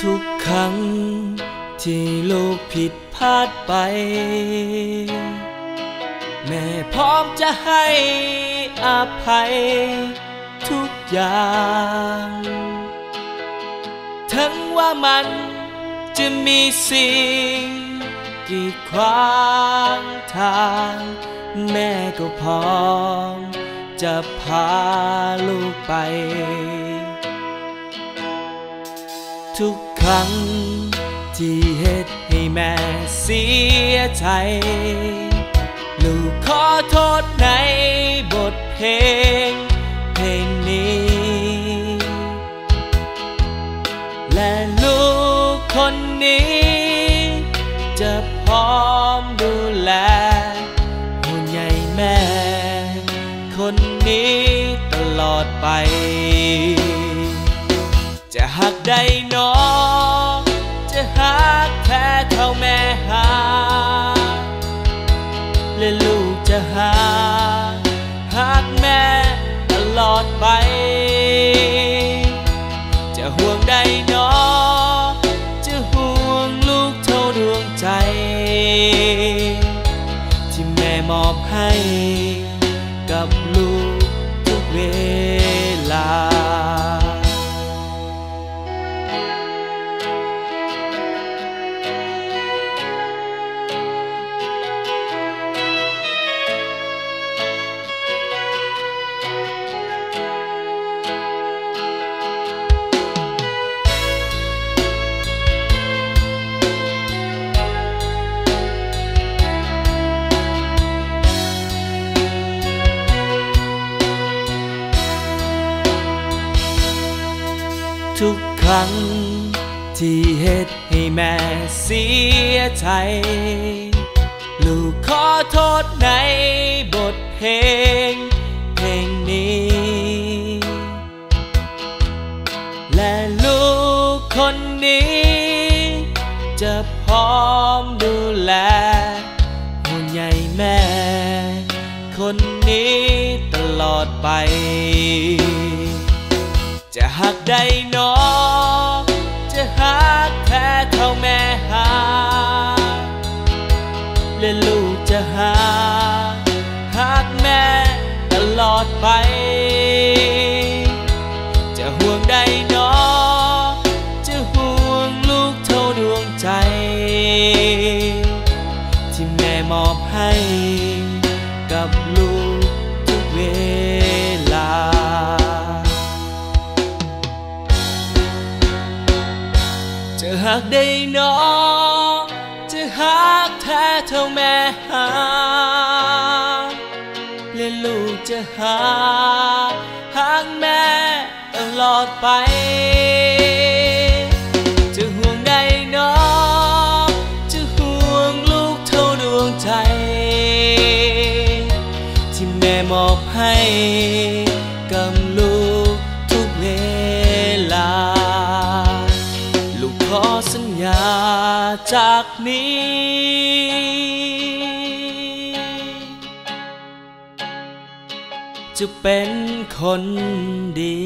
ทุกครั้งที่ลูกผิดพลาดไปแม่พร้อมจะให้อภัยทุกอย่างถึงว่ามันจะมีสิ่งกีดขวางทางแม่ก็พร้อมจะพาลูกไปทุกครั้งที่เหตุให้แม่เสียใจลูกขอโทษในบทเพลงนี้และลูกคนนี้จะพร้อมดูแลห่วงใยแม่คนนี้ตลอดไปจะหักได้น้องจะหักแท้เท่าแม่หาและลูกจะหักแม่ตลอดไปจะห่วงได้น้องจะห่วงลูกเท่าดวงใจที่แม่มอบให้กับลูกทุกเวลาทุกครั้งที่เหตุให้แม่เสียใจลูกขอโทษในบทเพลงนี้และลูกคนนี้จะพร้อมดูแลห่วงใยแม่คนนี้ตลอดไปจะหักได้น้องจะหักแท้เท่าแม่หาและลูกจะหักแม่ตลอดไปจะห่วงได้น้องจะห่วงลูกเท่าดวงใจที่แม่มอบให้กับลูกทุกเวลาจะหักได้น้องจะหักแท้เท่าแม่หาและลูกจะหักแม่ตลอดไปจะห่วงได้น้องจะห่วงลูกเท่าดวงใจที่แม่มอบให้กับลูกทุกเวลาขอสัญญาจากนี้จะเป็นคนดี